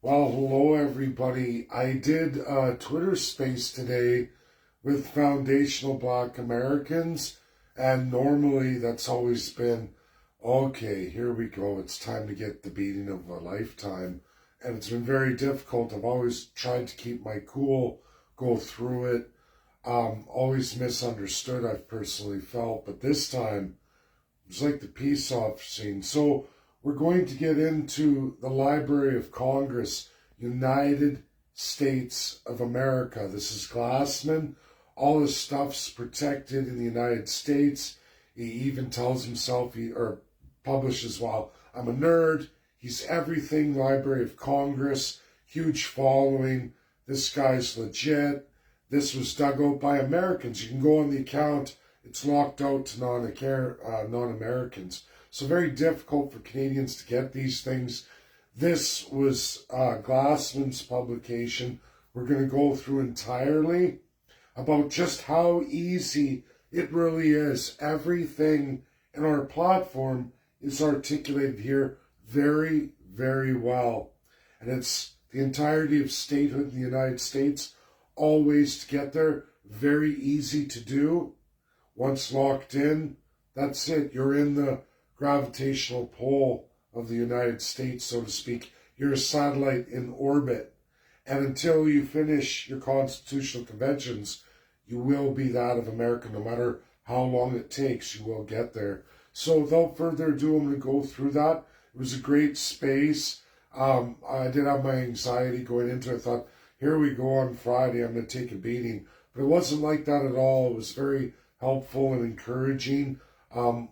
Well, hello everybody. I did a Twitter space today with foundational Black Americans, and normally that's always been, okay, here we go, it's time to get the beating of a lifetime. And it's been very difficult. I've always tried to keep my cool, go through it. Always misunderstood, I've personally felt, but this time it was like the peace offering. So we're going to get into the Library of Congress, United States of America. This is Glassman. All his stuff's protected in the United States. He even tells himself, or publishes, well, I'm a nerd. He's everything Library of Congress, huge following. This guy's legit. This was dug out by Americans. You can go on the account. It's locked out to non-Americans. So very difficult for Canadians to get these things. This was Glassman's publication. We're going to go through entirely about just how easy it really is. Everything in our platform is articulated here very, very well. And it's the entirety of statehood in the United States, all ways to get there, very easy to do. Once locked in, that's it. You're in the gravitational pull of the United States, so to speak. You're a satellite in orbit. And until you finish your constitutional conventions, you will be that of America. No matter how long it takes, you will get there. So without further ado, I'm going to go through that. It was a great space. I did have my anxiety going into it. I thought, here we go on Friday, I'm going to take a beating. But it wasn't like that at all. It was very helpful and encouraging.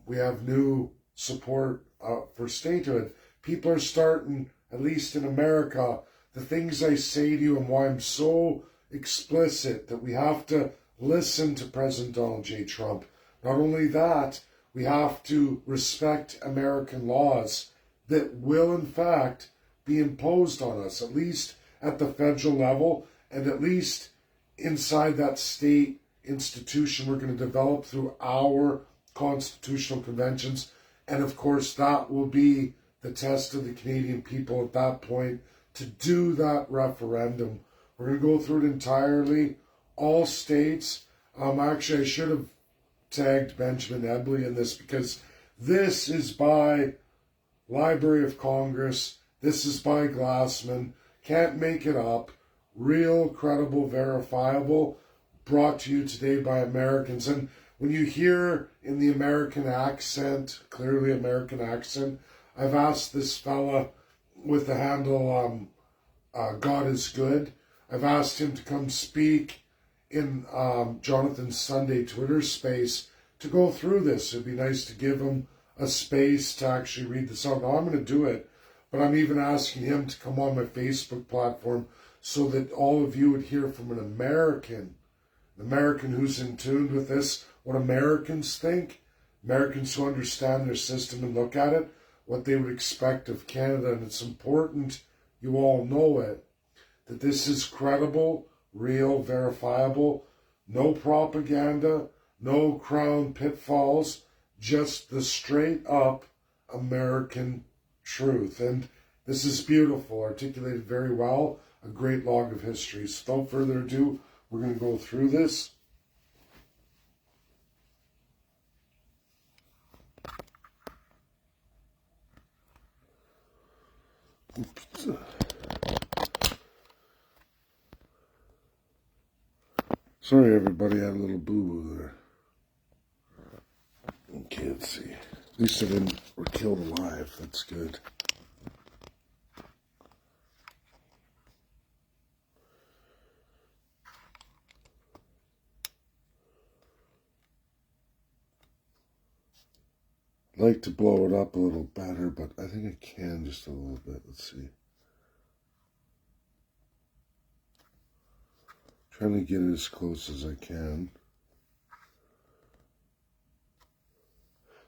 We have new support for statehood. People are starting, at least in America, the things I say to you and why I'm so explicit that we have to listen to President Donald J. Trump. Not only that, we have to respect American laws that will, in fact, be imposed on us, at least at the federal level, and at least inside that state institution we're going to develop through our constitutional conventions. And of course, that will be the test of the Canadian people at that point to do that referendum. We're going to go through it entirely, all states. Actually, I should have tagged Benjamin Ebley in this because this is by Library of Congress. This is by Glassman. Can't make it up. Real, credible, verifiable. Brought to you today by Americans. And when you hear in the American accent, clearly American accent, I've asked this fella with the handle God is Good, I've asked him to come speak in Jonathan's Sunday Twitter space to go through this. It'd be nice to give him a space to actually read this out. Now I'm going to do it, but I'm even asking him to come on my Facebook platform so that all of you would hear from an American who's in tune with this, what Americans think, Americans who understand their system and look at it, what they would expect of Canada. And it's important, you all know it, that this is credible, real, verifiable, no propaganda, no Crown pitfalls, just the straight up American truth. And this is beautiful, articulated very well, a great log of history. So without further ado, we're going to go through this. Oops. Sorry, everybody, I had a little boo-boo there. Okay, let's see. At least I didn't were killed alive. That's good. I'd like to blow it up a little better, but I think I can just a little bit. Let's see. Trying to get it as close as I can.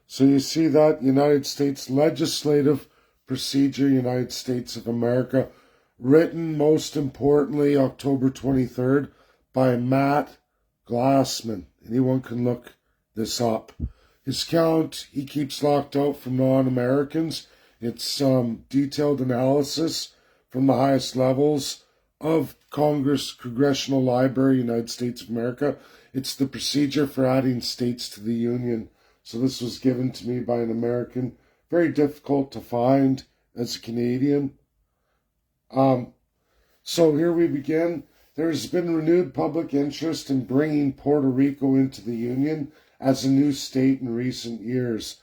So you see that United States legislative procedure, United States of America, written most importantly October 23rd by Matt Glassman. Anyone can look this up. His count, he keeps locked out from non-Americans. It's detailed analysis from the highest levels of Congress, Congressional Library, United States of America. It's the procedure for adding states to the Union. So this was given to me by an American. Very difficult to find as a Canadian. So here we begin. There's been renewed public interest in bringing Puerto Rico into the Union as a new state in recent years.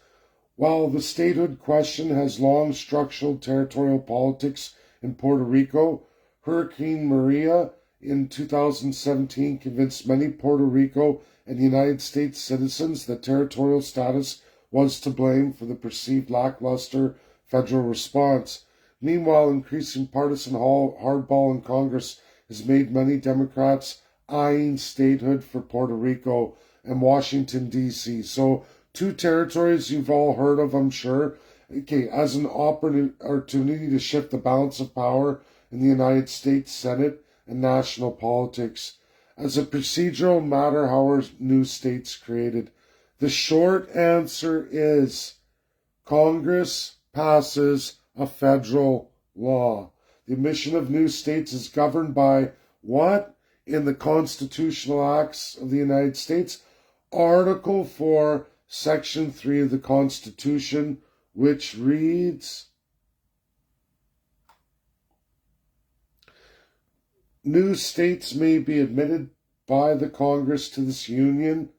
While the statehood question has long structured territorial politics in Puerto Rico, Hurricane Maria in 2017 convinced many Puerto Rico and United States citizens that territorial status was to blame for the perceived lackluster federal response. Meanwhile, increasing partisan hardball in Congress has made many Democrats eyeing statehood for Puerto Rico and Washington, D.C. So, two territories you've all heard of, I'm sure. Okay, as an opportunity to shift the balance of power in the United States Senate and national politics. As a procedural matter, how are new states created? The short answer is Congress passes a federal law. The admission of new states is governed by what? In the Constitutional Acts of the United States, Article 4, Section 3 of the Constitution, which reads, new states may be admitted by the Congress to this Union,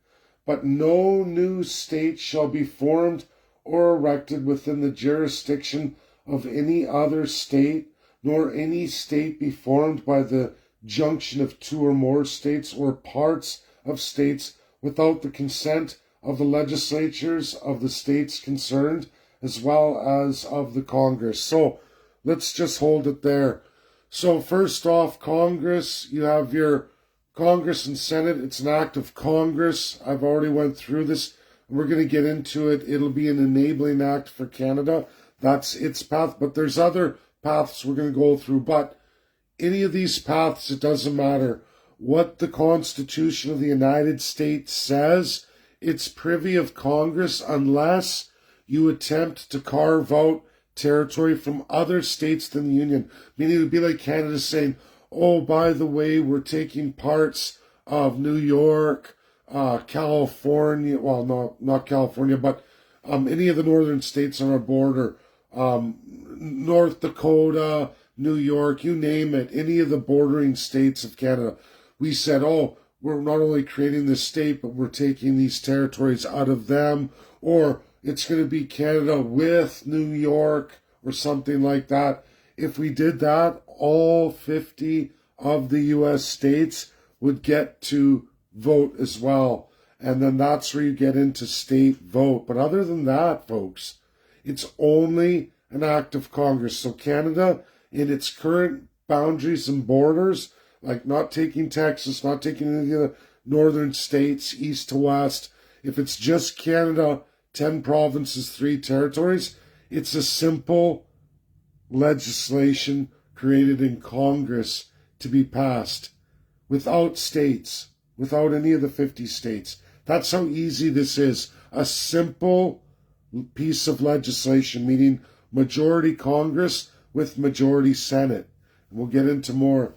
but no new state shall be formed or erected within the jurisdiction of any other state, nor any state be formed by the junction of two or more states or parts of states without the consent of the legislatures of the states concerned, as well as of the Congress. So let's just hold it there. So first off, Congress, you have your Congress and Senate. It's an act of Congress. I've already went through this. We're going to get into it. It'll be an enabling act for Canada. That's its path, but there's other paths we're going to go through. But any of these paths, it doesn't matter what the Constitution of the United States says. It's privy of Congress unless you attempt to carve out territory from other states than the Union. Meaning it would be like Canada saying, oh, by the way, we're taking parts of New York, California, well, not California, but any of the northern states on our border, North Dakota, New York, you name it, any of the bordering states of Canada. We said, oh, we're not only creating this state, but we're taking these territories out of them, or it's going to be Canada with New York or something like that. If we did that, all 50 of the U.S. states would get to vote as well. And then that's where you get into state vote. But other than that, folks, it's only an act of Congress. So Canada, in its current boundaries and borders, like not taking Texas, not taking any of the northern states, east to west, if it's just Canada, 10 provinces, 3 territories, it's a simple legislation created in Congress to be passed without states, without any of the 50 states. That's how easy this is. A simple piece of legislation, meaning majority Congress with majority Senate. And we'll get into more.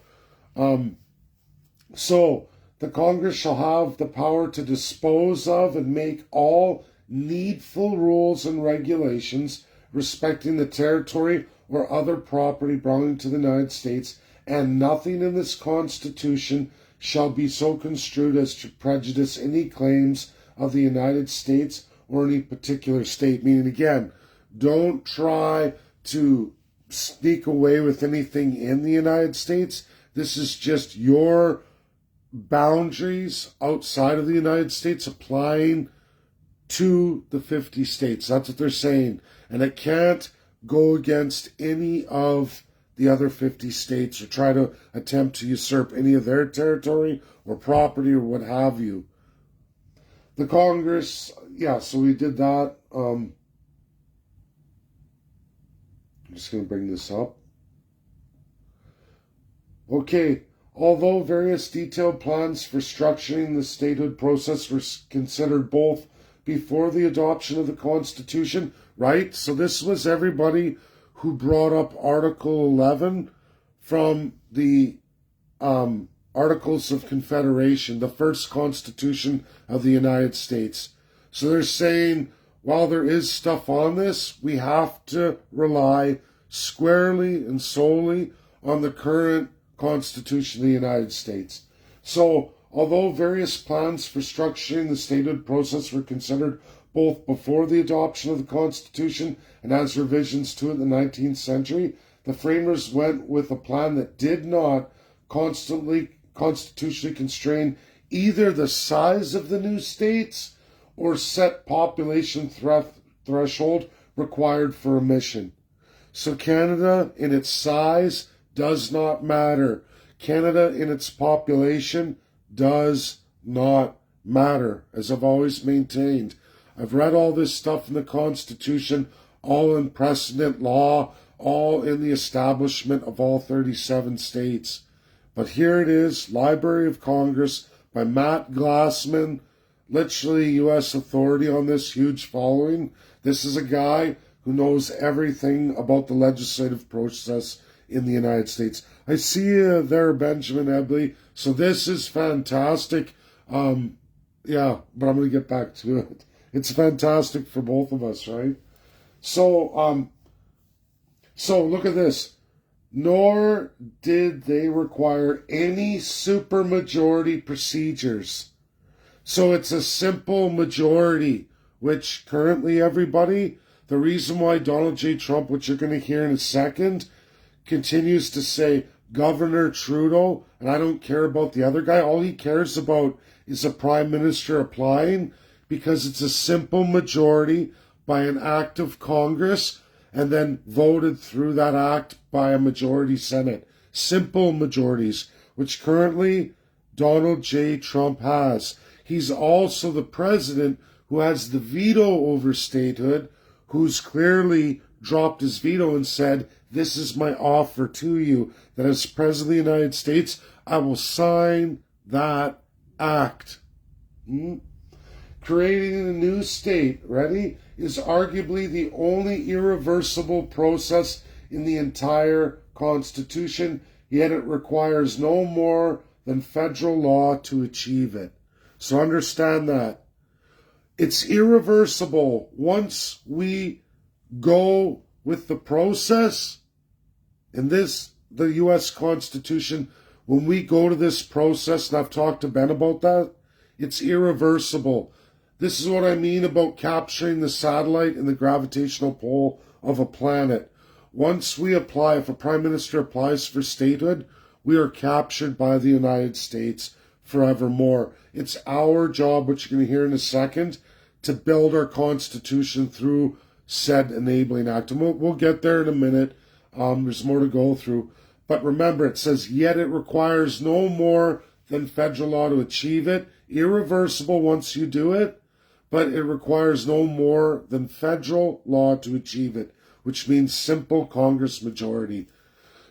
So the Congress shall have the power to dispose of and make all needful rules and regulations respecting the territory or other property belonging to the United States, and nothing in this Constitution shall be so construed as to prejudice any claims of the United States or any particular state. Meaning, again, don't try to sneak away with anything in the United States. This is just your boundaries outside of the United States applying to the 50 states. That's what they're saying. And it can't go against any of the other 50 states or try to attempt to usurp any of their territory or property or what have you. The Congress, yeah, so we did that. I'm just going to bring this up. Okay, although various detailed plans for structuring the statehood process were considered both before the adoption of the Constitution, right? So this was everybody who brought up Article 11 from the Articles of Confederation, the first Constitution of the United States. So they're saying, while there is stuff on this, we have to rely squarely and solely on the current Constitution of the United States. So, although various plans for structuring the statehood process were considered both before the adoption of the Constitution and as revisions to it in the 19th century, the framers went with a plan that did not constitutionally constrain either the size of the new states or set population threshold required for admission. So Canada in its size does not matter. Canada in its population does not matter, as I've always maintained. I've read all this stuff in the Constitution, all in precedent law, all in the establishment of all 37 states. But here it is, Library of Congress by Matt Glassman, literally U.S. authority on this, huge following. This is a guy who knows everything about the legislative process in the United States. I see you there, Benjamin Ebley. So this is fantastic. But I'm going to get back to it. It's fantastic for both of us, right? So look at this. Nor did they require any supermajority procedures. So it's a simple majority, which currently everybody, the reason why Donald J. Trump, which you're going to hear in a second, continues to say Governor Trudeau, and I don't care about the other guy, all he cares about is a prime minister applying, because it's a simple majority by an act of Congress and then voted through that act by a majority Senate. Simple majorities, which currently Donald J. Trump has. He's also the president who has the veto over statehood, who's clearly dropped his veto and said, this is my offer to you, that as President of the United States, I will sign that act. Creating a new state, ready, is arguably the only irreversible process in the entire Constitution, yet it requires no more than federal law to achieve it. So understand that. It's irreversible. Once we go with the process, in this, the U.S. Constitution, when we go to this process, and I've talked to Ben about that, it's irreversible. This is what I mean about capturing the satellite in the gravitational pull of a planet. Once we apply, if a prime minister applies for statehood, we are captured by the United States forevermore. It's our job, which you're going to hear in a second, to build our Constitution through said enabling act. And we'll get there in a minute. There's more to go through. But remember, it says, yet it requires no more than federal law to achieve it. Irreversible once you do it, but it requires no more than federal law to achieve it, which means simple Congress majority.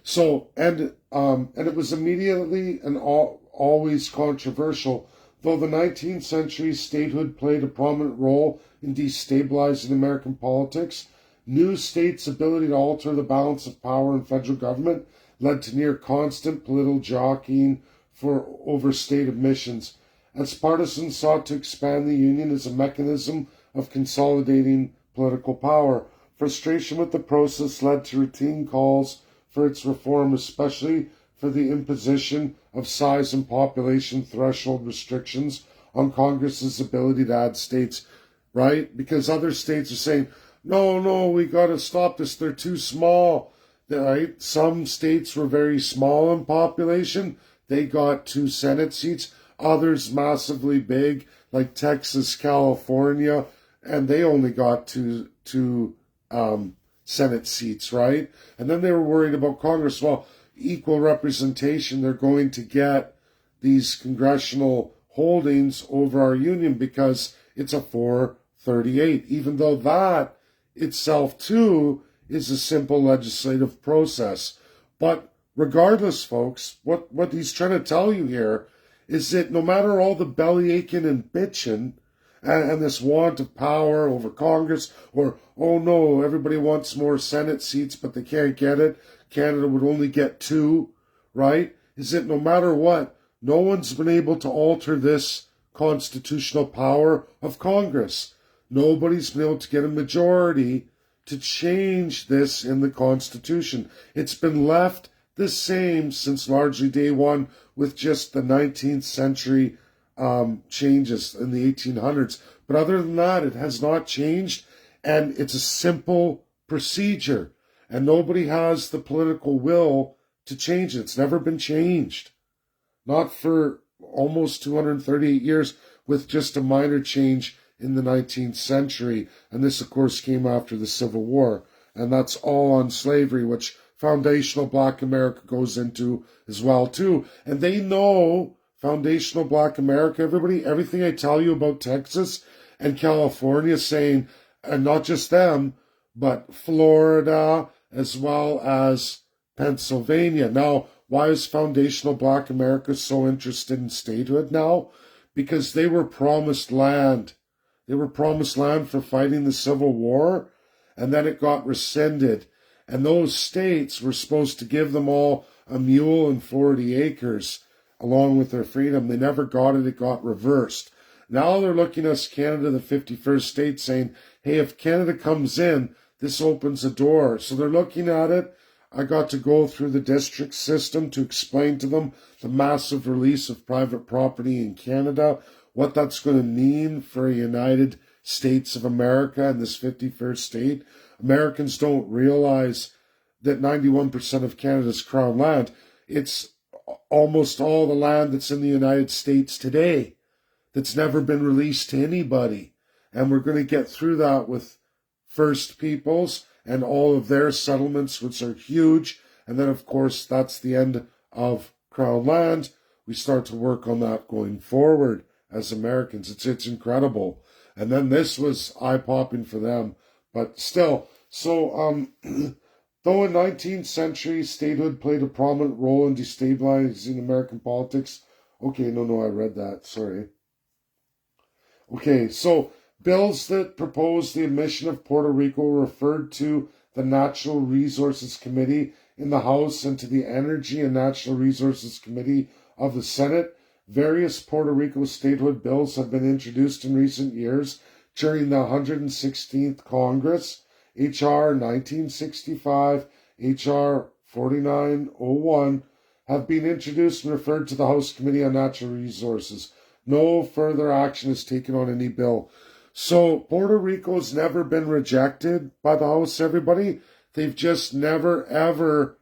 So, and it was immediately and always controversial, though the 19th century statehood played a prominent role in destabilizing American politics. New states' ability to alter the balance of power in federal government led to near constant political jockeying for over state admissions, as partisans sought to expand the Union as a mechanism of consolidating political power. Frustration with the process led to routine calls for its reform, especially for the imposition of size and population threshold restrictions on Congress's ability to add states, right? Because other states are saying, no, we got to stop this, they're too small, right? Some states were very small in population, they got 2 Senate seats. Others massively big, like Texas, California, and they only got two Senate seats, right? And then they were worried about Congress. Well, equal representation, they're going to get these congressional holdings over our union because it's a 438, even though that itself, too, is a simple legislative process. But regardless, folks, what he's trying to tell you here is that no matter all the belly aching and bitching and this want of power over Congress, or, oh no, everybody wants more Senate seats, but they can't get it. Canada would only get 2, right? Is that no matter what, no one's been able to alter this constitutional power of Congress. Nobody's been able to get a majority to change this in the Constitution. It's been left the same since largely day one, with just the 19th century changes in the 1800s. But other than that, it has not changed, and it's a simple procedure, and nobody has the political will to change it. It's never been changed. Not for almost 238 years, with just a minor change in the 19th century. And this, of course, came after the Civil War. And that's all on slavery, which foundational Black America goes into as well, too. And they know foundational Black America, everybody, everything I tell you about Texas and California saying, and not just them, but Florida as well as Pennsylvania. Now, why is foundational Black America so interested in statehood now? Because they were promised land. They were promised land for fighting the Civil War, and then it got rescinded. And those states were supposed to give them all a mule and 40 acres along with their freedom. They never got it. It got reversed. Now they're looking at us, Canada, the 51st state, saying, hey, if Canada comes in, this opens a door. So they're looking at it. I got to go through the district system to explain to them the massive release of private property in Canada, what that's going to mean for a United States of America and this 51st state. Americans don't realize that 91% of Canada's crown land, it's almost all the land that's in the United States today that's never been released to anybody. And we're going to get through that with First Peoples and all of their settlements, which are huge. And then, of course, that's the end of Crown land. We start to work on that going forward as Americans. It's incredible. And then this was eye-popping for them. But still, so though in 19th century statehood played a prominent role in destabilizing American politics. Okay, no, I read that. Sorry. Okay, so bills that proposed the admission of Puerto Rico were referred to the Natural Resources Committee in the House and to the Energy and Natural Resources Committee of the Senate. Various Puerto Rico statehood bills have been introduced in recent years during the 116th Congress. H.R. 1965, H.R. 4901 have been introduced and referred to the House Committee on Natural Resources. No further action is taken on any bill. So Puerto Rico's never been rejected by the House, everybody. They've just never, ever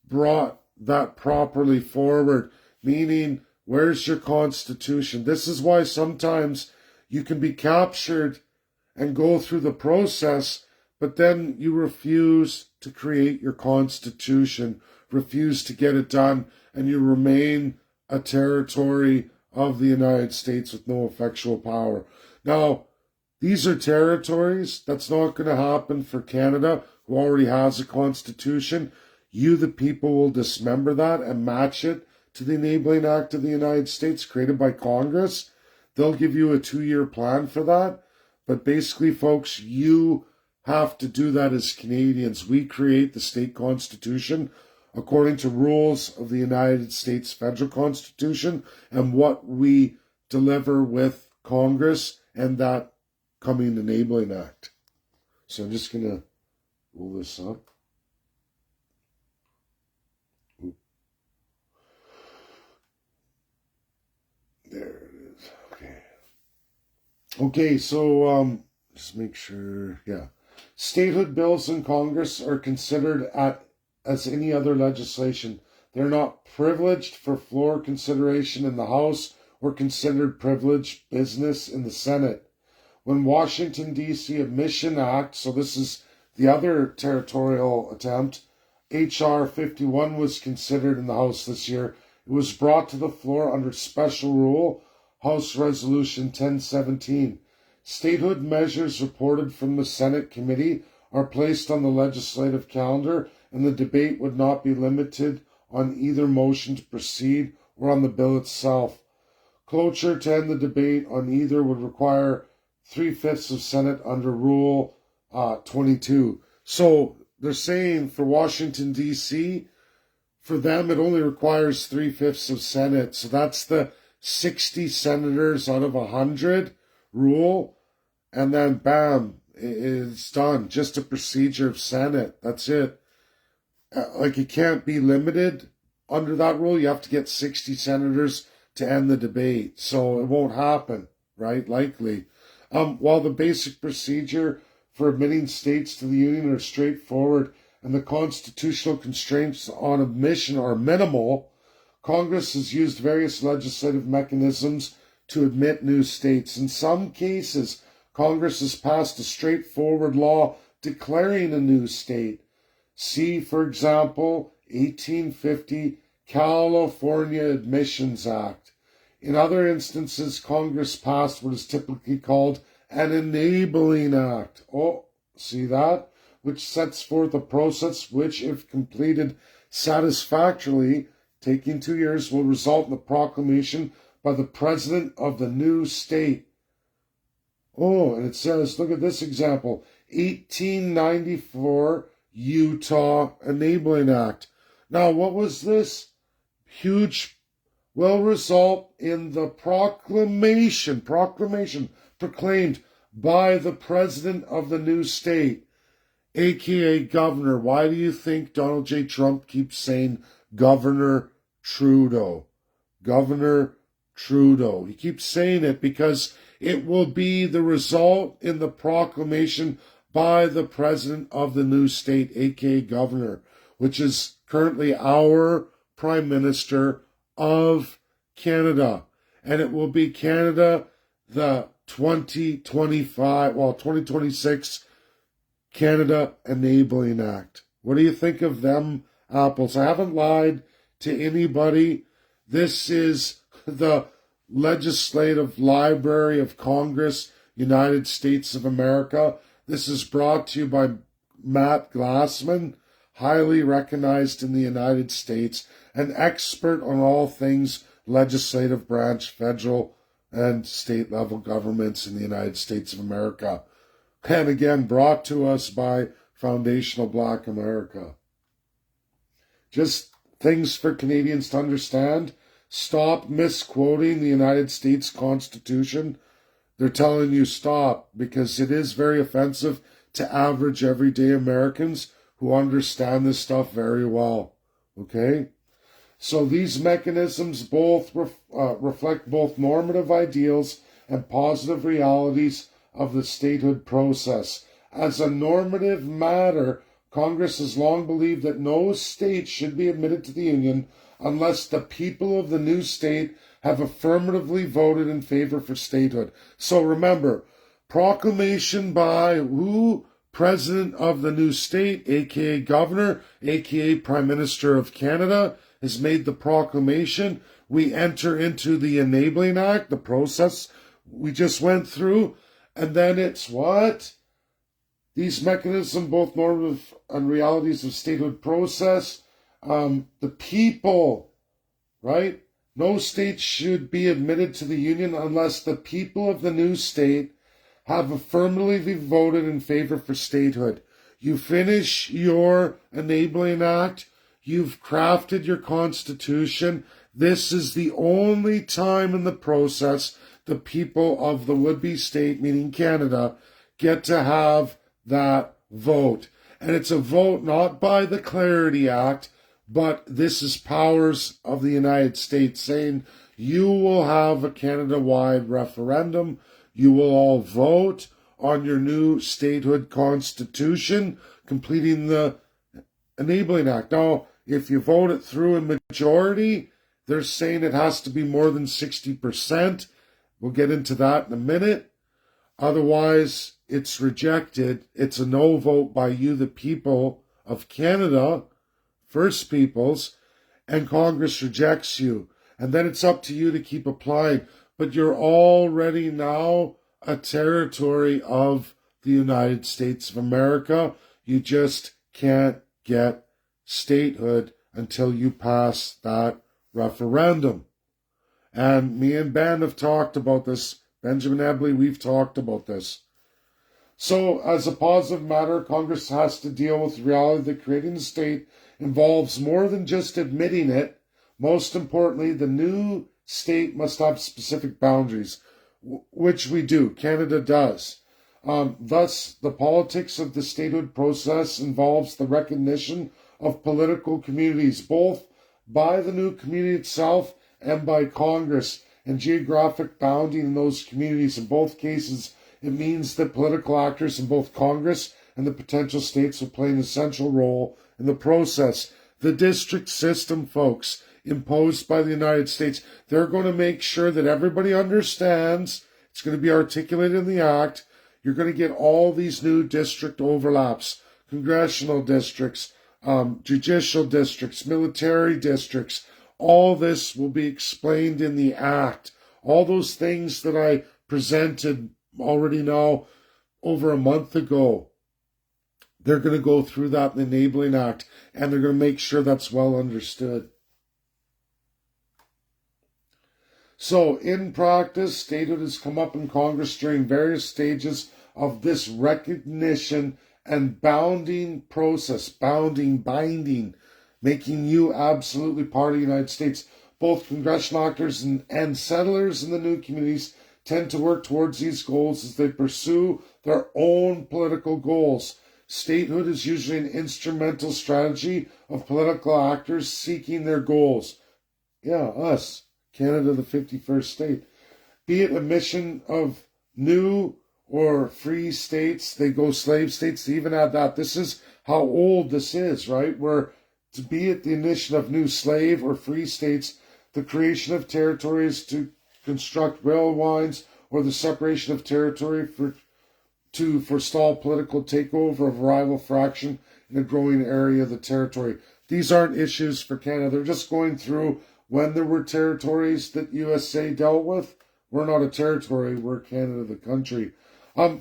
brought that properly forward, meaning, where's your constitution? This is why sometimes you can be captured and go through the process, but then you refuse to create your constitution, refuse to get it done, and you remain a territory of the United States with no effectual power. Now, these are territories. That's not going to happen for Canada, who already has a constitution. You, the people, will dismember that and match it to the Enabling Act of the United States created by Congress. They'll give you a 2-year plan for that. But basically, folks, you have to do that as Canadians. We create the state constitution according to rules of the United States federal constitution and what we deliver with Congress and that coming Enabling Act. So I'm just going to roll this up. There it is. Okay. Okay, so just make sure, yeah. Statehood bills in Congress are considered as any other legislation. They're not privileged for floor consideration in the House or considered privileged business in the Senate. When Washington, D.C. Admission Act, so this is the other territorial attempt, H.R. 51 was considered in the House this year. It was brought to the floor under special rule, House Resolution 1017. Statehood measures reported from the Senate committee are placed on the legislative calendar, and the debate would not be limited on either motion to proceed or on the bill itself. Cloture to end the debate on either would require 3/5 of Senate under Rule 22. So they're saying for Washington, D.C., for them, it only requires 3/5 of Senate. So that's the 60 senators out of 100 rule. And then, bam, it's done. Just a procedure of Senate. That's it. Like, it can't be limited under that rule. You have to get 60 senators to end the debate. So it won't happen, right? Likely. While the basic procedure for admitting states to the Union are straightforward and the constitutional constraints on admission are minimal, Congress has used various legislative mechanisms to admit new states. In some cases, Congress has passed a straightforward law declaring a new state. See, for example, 1850 California Admissions Act. In other instances, Congress passed what is typically called an enabling act. Oh, see that? Which sets forth a process which, if completed satisfactorily, taking 2 years, will result in the proclamation by the president of the new state. Oh, and it says, look at this example, 1894 Utah Enabling Act. Now, what was this? Huge, will result in the proclamation proclaimed by the president of the new state, aka governor. Why do you think Donald J. Trump keeps saying Governor Trudeau? Governor Trudeau. He keeps saying it because it will be the result in the proclamation by the president of the new state, aka governor, which is currently our Prime Minister of Canada. And it will be Canada, the 2026 Canada Enabling Act. What do you think of them apples? I haven't lied to anybody. This is the Legislative Library of Congress, United States of America. This is brought to you by Matt Glassman, highly recognized in the United States, an expert on all things legislative branch, federal and state level governments in the United States of America. And again, brought to us by Foundational Black America. Just things for Canadians to understand. Stop misquoting the United States Constitution. They're telling you stop because it is very offensive to average everyday Americans who understand this stuff very well. Okay? So these mechanisms both reflect both normative ideals and positive realities of the statehood process. As a normative matter, Congress has long believed that no state should be admitted to the Union unless the people of the new state have affirmatively voted in favor for statehood. So remember, proclamation by who? President of the new state, aka governor, aka Prime Minister of Canada, has made the proclamation. We enter into the Enabling Act, the process we just went through, and then it's what? These mechanisms, both normative and realities of statehood process, the people, right? No state should be admitted to the Union unless the people of the new state have affirmatively voted in favor for statehood. You finish your Enabling Act, you've crafted your Constitution. This is the only time in the process the people of the would-be state, meaning Canada, get to have that vote. And it's a vote not by the Clarity Act, but this is powers of the United States saying you will have a Canada-wide referendum. You will all vote on your new statehood constitution, completing the Enabling Act. Now, if you vote it through in majority, they're saying it has to be more than 60%. We'll get into that in a minute. Otherwise, it's rejected. It's a no vote by you, the people of Canada, First Peoples, and Congress rejects you. And then it's up to you to keep applying. But you're already now a territory of the United States of America. You just can't get statehood until you pass that referendum. And me and Ben have talked about this Benjamin Ebley, we've talked about this. So, as a positive matter, Congress has to deal with the reality that creating a state involves more than just admitting it. Most importantly, the new state must have specific boundaries, which we do. Canada does. Thus, the politics of the statehood process involves the recognition of political communities, both by the new community itself and by Congress, and geographic bounding in those communities. In both cases, it means that political actors in both Congress and the potential states will play an essential role in the process. The district system, folks, imposed by the United States, they're going to make sure that everybody understands. It's going to be articulated in the Act. You're going to get all these new district overlaps, congressional districts, judicial districts, military districts. All this will be explained in the Act. All those things that I presented already now over a month ago, they're going to go through that in the Enabling Act, and they're going to make sure that's well understood. So, in practice, statehood has come up in Congress during various stages of this recognition and bounding process, binding, making you absolutely part of the United States. Both congressional actors and settlers in the new communities tend to work towards these goals as they pursue their own political goals. Statehood is usually an instrumental strategy of political actors seeking their goals. Yeah, us, Canada, the 51st state. Be it a mission of new or free states, they go slave states, they even add that. This is how old this is, right? Where to be it the initiative of new slave or free states, the creation of territories to construct rail lines, or the separation of territory to forestall political takeover of a rival fraction in a growing area of the territory. These aren't issues for Canada. They're just going through when there were territories that USA dealt with. We're not a territory, we're Canada, the country.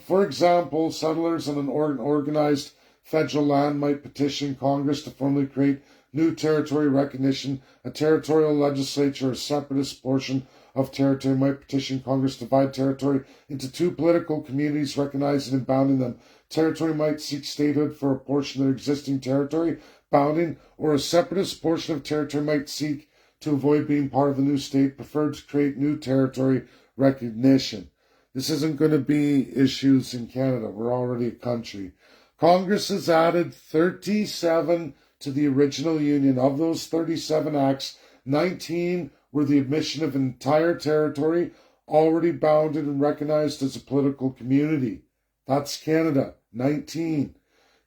For example, settlers in an organized federal land might petition Congress to formally create new territory recognition. A territorial legislature, a separatist portion of territory, might petition Congress to divide territory into two political communities, recognizing and bounding them. Territory might seek statehood for a portion of their existing territory, bounding, or a separatist portion of territory might seek to avoid being part of the new state, preferred to create new territory recognition. This isn't going to be issues in Canada. We're already a country. Congress has added 37 to the original Union. Of those 37 acts, 19 were the admission of an entire territory already bounded and recognized as a political community. That's Canada, 19.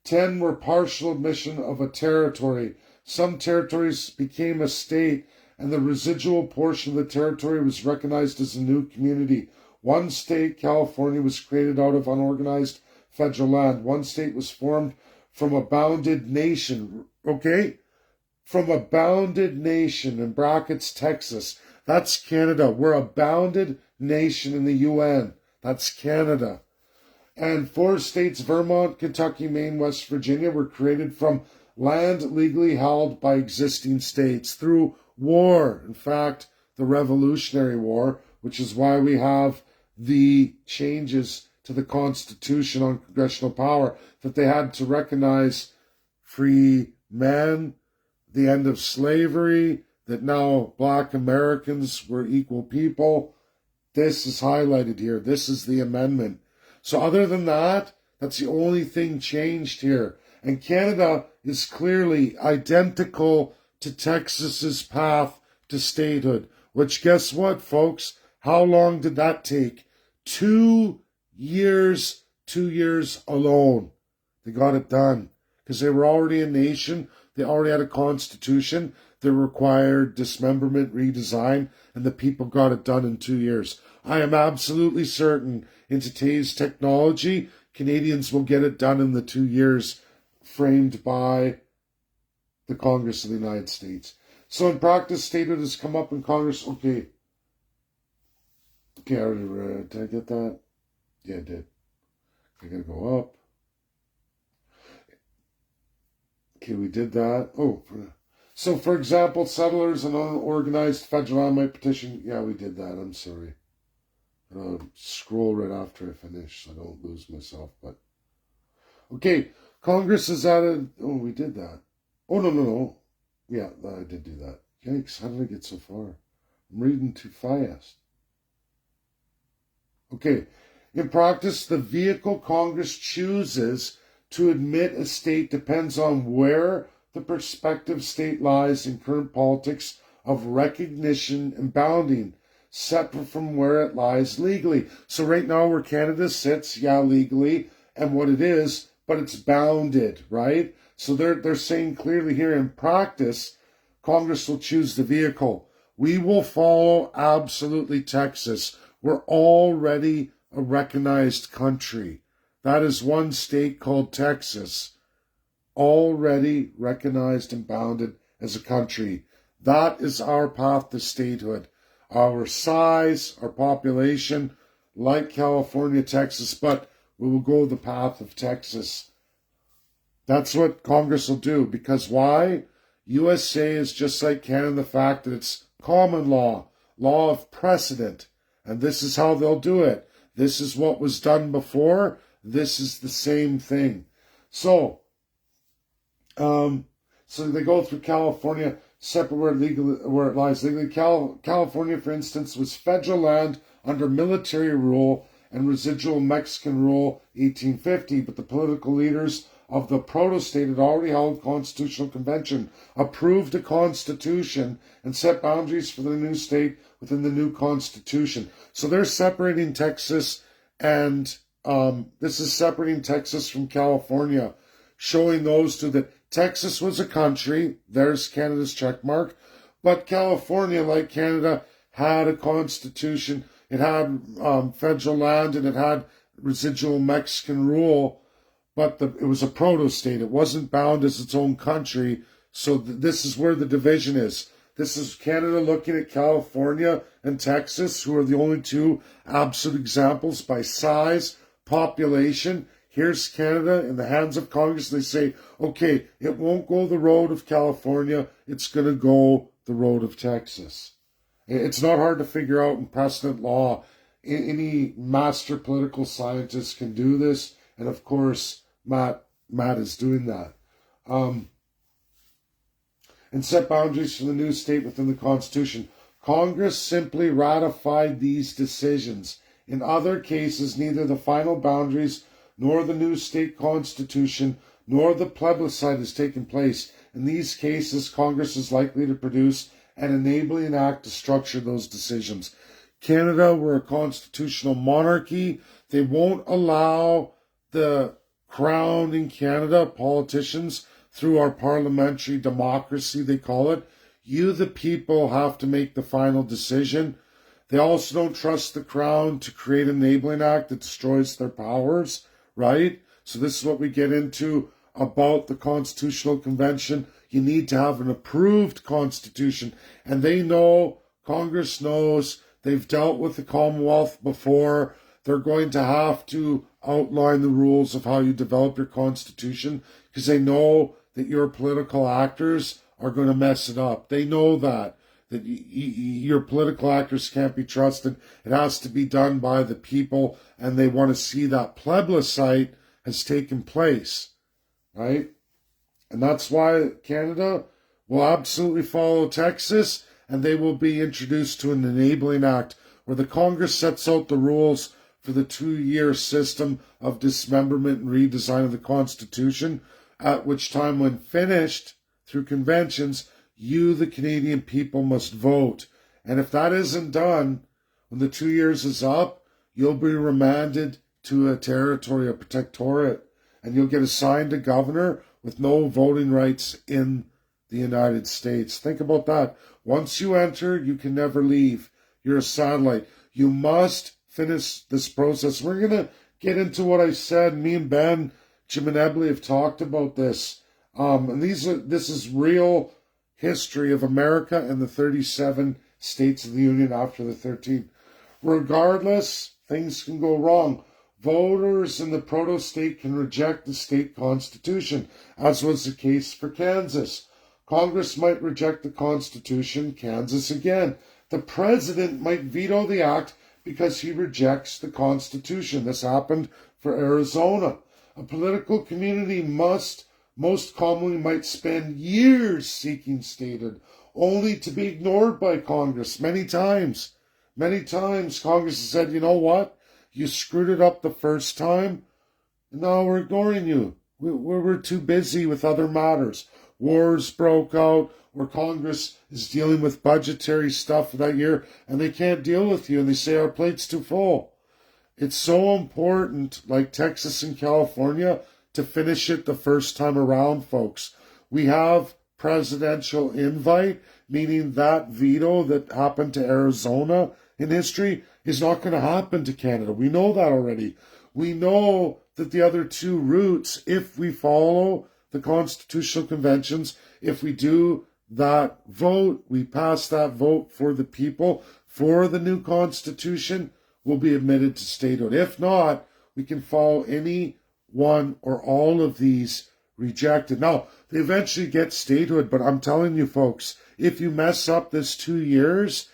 10 were partial admission of a territory. Some territories became a state, and the residual portion of the territory was recognized as a new community. One state, California, was created out of unorganized federal land. One state was formed from a bounded nation, okay? From a bounded nation, in brackets, Texas. That's Canada. We're a bounded nation in the UN. That's Canada. And 4 states, Vermont, Kentucky, Maine, West Virginia, were created from land legally held by existing states through war. In fact, the Revolutionary War, which is why we have the changes to the Constitution on congressional power, that they had to recognize free men, the end of slavery, that now Black Americans were equal people. This is highlighted here. This is the amendment. So other than that, that's the only thing changed here. And Canada is clearly identical to Texas's path to statehood, which, guess what, folks? How long did that take? 2 years, 2 years alone. They got it done because they were already a nation. They already had a constitution. They required dismemberment, redesign, and the people got it done in 2 years. I am absolutely certain in today's technology, Canadians will get it done in the 2 years framed by the Congress of the United States. So in practice, statehood has come up in Congress. Okay, I already read. Did I get that? Yeah, I did. I gotta go up. Okay, we did that. So for example, settlers and unorganized federal land might petition. Yeah, we did that. I'm sorry. Scroll right after I finish so I don't lose myself. But okay, Congress has added. Oh, we did that. Oh, no. Yeah, I did do that. Yikes, how did I get so far? I'm reading too fast. Okay, in practice, the vehicle Congress chooses to admit a state depends on where the prospective state lies in current politics of recognition and bounding, separate from where it lies legally. So right now where Canada sits, yeah, legally, and what it is, but it's bounded, right? So they're saying clearly here in practice, Congress will choose the vehicle. We will follow absolutely Texas. We're already a recognized country. That is one state called Texas, already recognized and bounded as a country. That is our path to statehood. Our size, our population, like California, Texas, but we will go the path of Texas. That's what Congress will do. Because why? USA is just like Canada in the fact that it's common law, law of precedent. And this is how they'll do it. This is what was done before. This is the same thing. So they go through California, separate where it lies legally. California, for instance, was federal land under military rule and residual Mexican rule 1850, but the political leaders of the proto-state had already held constitutional convention, approved a constitution, and set boundaries for the new state within the new constitution. So they're separating Texas, and this is separating Texas from California, showing those two that Texas was a country, there's Canada's check mark, but California, like Canada, had a constitution, it had federal land, and it had residual Mexican rule, but it was a proto-state. It wasn't bound as its own country, so this is where the division is. This is Canada looking at California and Texas, who are the only two absolute examples by size, population. Here's Canada in the hands of Congress. They say, okay, it won't go the road of California. It's going to go the road of Texas. It's not hard to figure out in precedent law. Any master political scientist can do this. And of course, Matt is doing that. And set boundaries for the new state within the Constitution. Congress simply ratified these decisions. In other cases, neither the final boundaries nor the new state constitution nor the plebiscite has taken place. In these cases, Congress is likely to produce an enabling act to structure those decisions. Canada, we're a constitutional monarchy. They won't allow the Crown in Canada, politicians, through our parliamentary democracy, they call it. You, the people, have to make the final decision. They also don't trust the Crown to create an enabling act that destroys their powers, right? So this is what we get into about the Constitutional Convention. You need to have an approved constitution. And they know, Congress knows, they've dealt with the Commonwealth before. They're going to have to outline the rules of how you develop your constitution because they know that your political actors are going to mess it up. They know that your political actors can't be trusted. It has to be done by the people, and they want to see that plebiscite has taken place, right? And that's why Canada will absolutely follow Texas, and they will be introduced to an enabling act where the Congress sets out the rules for the 2-year system of dismemberment and redesign of the Constitution, at which time, when finished through conventions, you, the Canadian people, must vote. And if that isn't done, when the 2 years is up, you'll be remanded to a territory, a protectorate, and you'll get assigned a governor with no voting rights in the United States. Think about that. Once you enter, you can never leave. You're a satellite. You must finish this process. We're going to get into what I said. Me and Ben, Jim and Ebley have talked about this. And this is real history of America and the 37 states of the Union after the 13th. Regardless, things can go wrong. Voters in the proto-state can reject the state constitution, as was the case for Kansas. Congress might reject the Constitution, Kansas again. The president might veto the act because he rejects the Constitution. This happened for Arizona. A political community most commonly might spend years seeking statehood, only to be ignored by Congress many times. Many times Congress has said, you know what? You screwed it up the first time, and now we're ignoring you. We're too busy with other matters. Wars broke out, or Congress is dealing with budgetary stuff for that year, and they can't deal with you, and they say our plate's too full. It's so important, like Texas and California, to finish it the first time around, folks. We have presidential invite, meaning that veto that happened to Arizona in history is not going to happen to Canada. We know that already. We know that the other two routes, if we follow the constitutional conventions, if we do that vote, we pass that vote for the people, for the new constitution, will be admitted to statehood. If not, we can follow any one or all of these rejected. Now, they eventually get statehood, but I'm telling you folks, if you mess up this 2 years,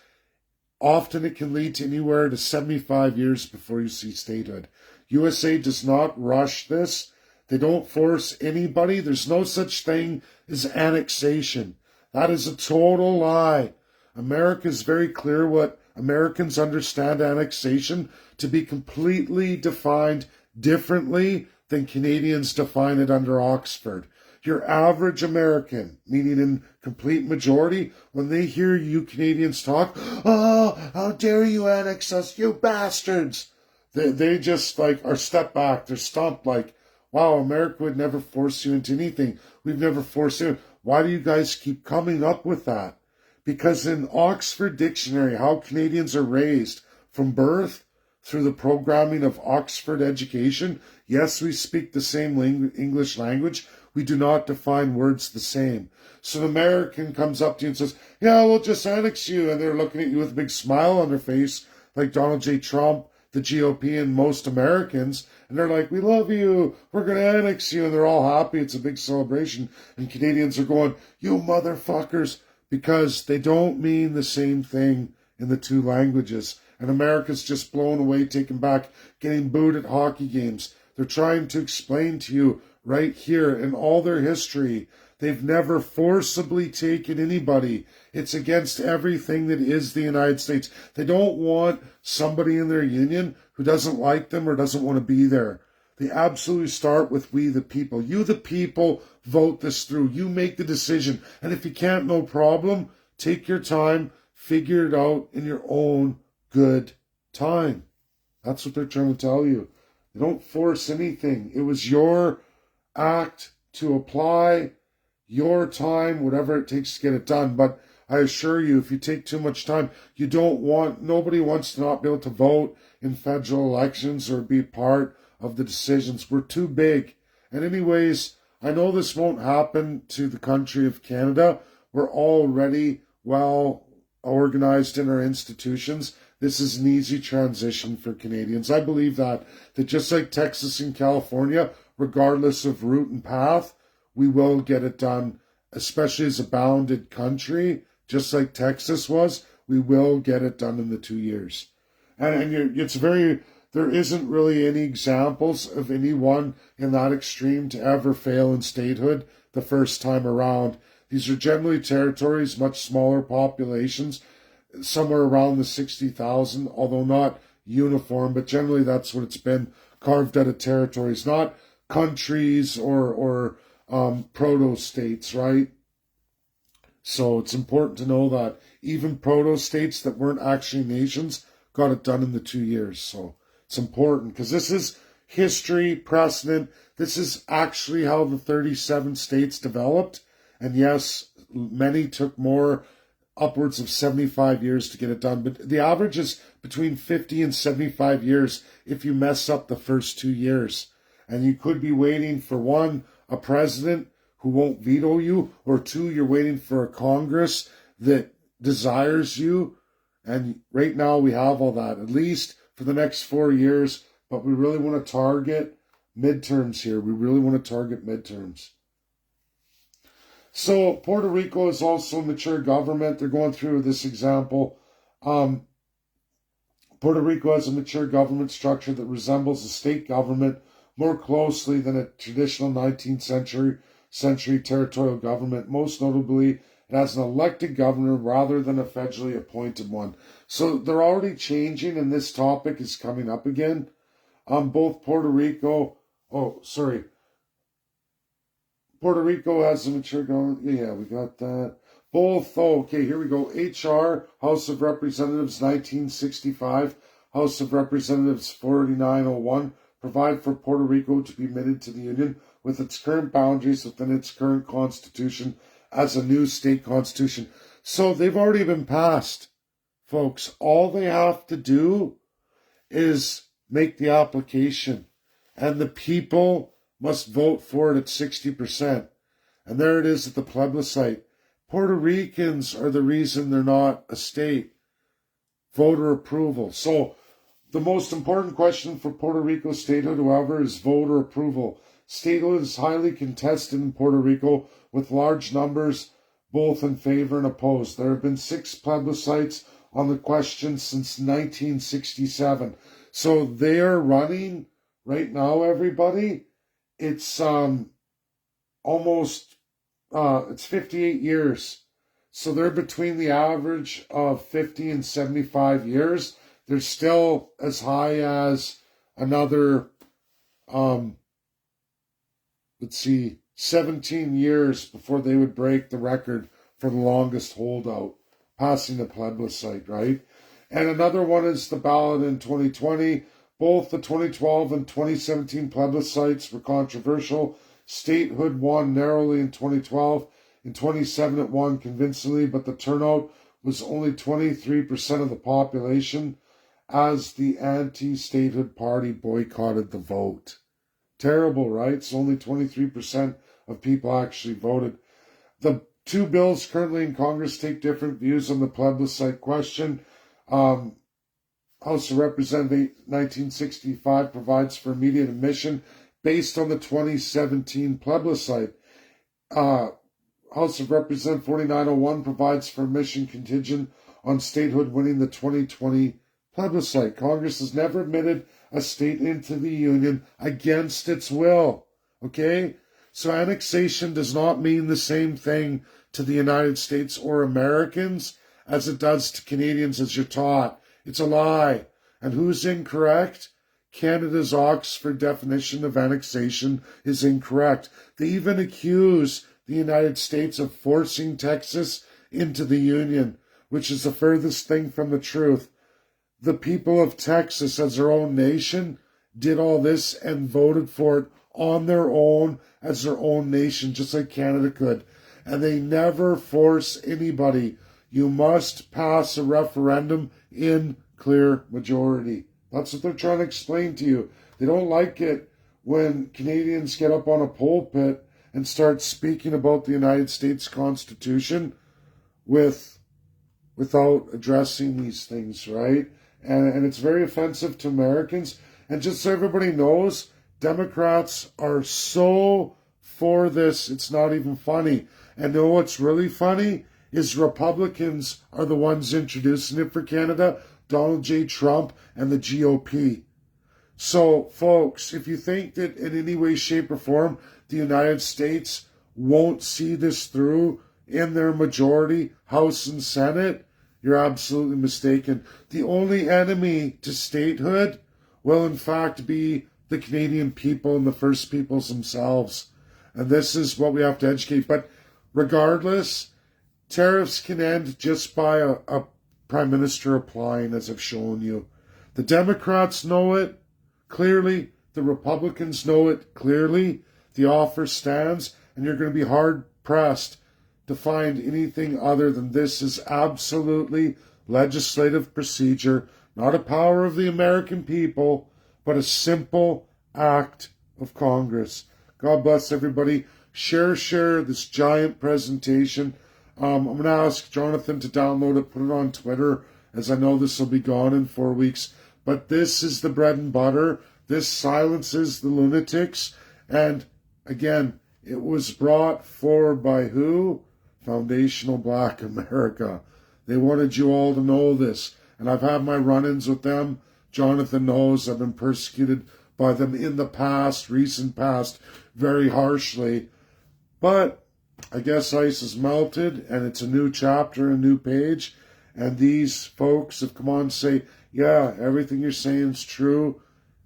often it can lead to anywhere to 75 years before you see statehood. USA does not rush this. They don't force anybody. There's no such thing as annexation. That is a total lie. America is very clear what Americans understand annexation to be completely defined differently than Canadians define it under Oxford. Your average American, meaning in complete majority, when they hear you Canadians talk, oh, how dare you annex us, you bastards. They just are step back. They're stumped like, wow, America would never force you into anything. We've never forced you. Why do you guys keep coming up with that? Because in Oxford Dictionary, how Canadians are raised from birth through the programming of Oxford education, yes, we speak the same English language. We do not define words the same. So an American comes up to you and says, yeah, we'll just annex you. And they're looking at you with a big smile on their face, like Donald J. Trump, the GOP, and most Americans. And they're like, we love you. We're going to annex you. And they're all happy. It's a big celebration. And Canadians are going, you motherfuckers, because they don't mean the same thing in the two languages. And America's just blown away, taken back, getting booed at hockey games. They're trying to explain to you right here in all their history, they've never forcibly taken anybody. It's against everything that is the United States. They don't want somebody in their union who doesn't like them or doesn't want to be there. They absolutely start with we the people. You the people vote this through. You make the decision. And if you can't, no problem. Take your time. Figure it out in your own good time. That's what they're trying to tell you. They don't force anything. It was your act to apply, your time, whatever it takes to get it done. But I assure you, if you take too much time, nobody wants to not be able to vote in federal elections or be part of the decisions. We're too big. And anyways, I know this won't happen to the country of Canada. We're already well organized in our institutions. This is an easy transition for Canadians. I believe that just like Texas and California, regardless of route and path, we will get it done, especially as a bounded country, just like Texas was. We will get it done in the 2 years. There isn't really any examples of anyone in that extreme to ever fail in statehood the first time around. These are generally territories, much smaller populations, somewhere around the 60,000, although not uniform, but generally that's what it's been, carved out of territories, not countries or proto-states, right? So it's important to know that even proto-states that weren't actually nations got it done in the 2 years. So it's important because this is history, precedent. This is actually how the 37 states developed. And yes, many took more, upwards of 75 years to get it done. But the average is between 50 and 75 years if you mess up the first 2 years. And you could be waiting for one, a president who won't veto you, or two, you're waiting for a Congress that desires you. And right now we have all that, at least for the next 4 years. But we really want to target midterms here. We really want to target midterms. So Puerto Rico is also a mature government. They're going through this example. Puerto Rico has a mature government structure that resembles a state government more closely than a traditional 19th century territorial government. Most notably, it has an elected governor rather than a federally appointed one. So they're already changing, and this topic is coming up again. Both Puerto Rico has a mature government. Yeah, we got that. Okay, here we go. HR, House of Representatives 1965, House of Representatives 4901, provide for Puerto Rico to be admitted to the Union with its current boundaries within its current constitution as a new state constitution. So they've already been passed, folks. All they have to do is make the application, and the people must vote for it at 60%. And there it is at the plebiscite. Puerto Ricans are the reason they're not a state. Voter approval. So the most important question for Puerto Rico statehood, however, is voter approval. Statehood is highly contested in Puerto Rico with large numbers both in favor and opposed. There have been 6 plebiscites on the question since 1967. So they are running right now, everybody. It's it's 58 years. So they're between the average of 50 and 75 years. They're still as high as another, 17 years before they would break the record for the longest holdout, passing the plebiscite, right? And another one is the ballot in 2020. Both the 2012 and 2017 plebiscites were controversial. Statehood won narrowly in 2012. In 2007, it won convincingly, but the turnout was only 23% of the population as the anti-statehood party boycotted the vote. Terrible, right? So only 23% of people actually voted. The 2 bills currently in Congress take different views on the plebiscite question. House of Representatives 1965 provides for immediate admission based on the 2017 plebiscite. House of Representatives 4901 provides for admission contingent on statehood winning the 2020 plebiscite. Congress has never admitted a state into the Union against its will. Okay? So annexation does not mean the same thing to the United States or Americans as it does to Canadians, as you're taught. It's a lie. And who's incorrect? Canada's Oxford definition of annexation is incorrect. They even accuse the United States of forcing Texas into the Union, which is the furthest thing from the truth. The people of Texas, as their own nation, did all this and voted for it on their own as their own nation, just like Canada could. And they never force anybody. You must pass a referendum in clear majority. That's what they're trying to explain to you. They don't like it when Canadians get up on a pulpit and start speaking about the United States Constitution without addressing these things, right? And it's very offensive to Americans. And just so everybody knows, Democrats are so for this, it's not even funny. And know what's really funny is Republicans are the ones introducing it for Canada, Donald J. Trump and the GOP. So, folks, if you think that in any way, shape, or form the United States won't see this through in their majority, House and Senate, you're absolutely mistaken. The only enemy to statehood will, in fact, be the Canadian people and the First Peoples themselves. And this is what we have to educate. But regardless, tariffs can end just by a Prime Minister applying, as I've shown you. The Democrats know it clearly. The Republicans know it clearly. The offer stands, and you're going to be hard-pressed to find anything other than this is absolutely legislative procedure, not a power of the American people, but a simple act of Congress. God bless everybody. Share this giant presentation. I'm going to ask Jonathan to download it, put it on Twitter, as I know this will be gone in 4 weeks. But this is the bread and butter. This silences the lunatics. And again, it was brought forward by who? Foundational Black America. They wanted you all to know this. And I've had my run-ins with them. Jonathan knows I've been persecuted by them in the past, recent past, very harshly. But I guess ice has melted and it's a new chapter, a new page. And these folks have come on to say, yeah, everything you're saying is true.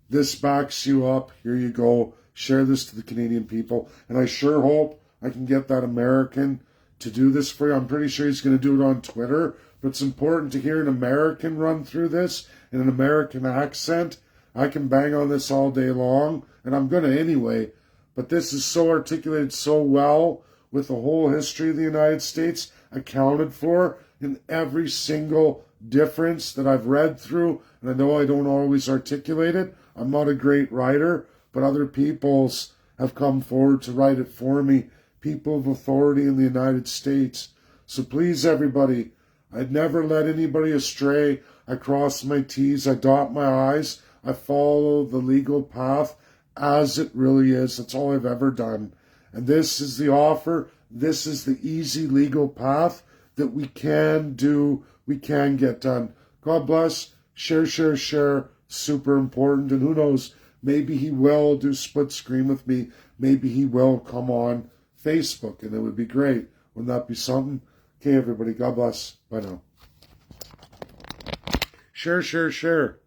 This backs you up. Here you go. Share this to the Canadian people. And I sure hope I can get that American to do this for you. I'm pretty sure he's going to do it on Twitter. But it's important to hear an American run through this in an American accent. I can bang on this all day long, and I'm going to anyway. But this is so articulated so well with the whole history of the United States accounted for in every single difference that I've read through. And I know I don't always articulate it. I'm not a great writer, but other peoples have come forward to write it for me. People of authority in the United States. So please, everybody, I'd never let anybody astray. I cross my T's, I dot my I's, I follow the legal path as it really is. That's all I've ever done. And this is the offer. This is the easy legal path that we can do, we can get done. God bless. Share, share, share. Super important. And who knows, maybe he will do split screen with me. Maybe he will come on Facebook, and it would be great. Wouldn't that be something? Okay, everybody, God bless. Bye now. Share, share, share.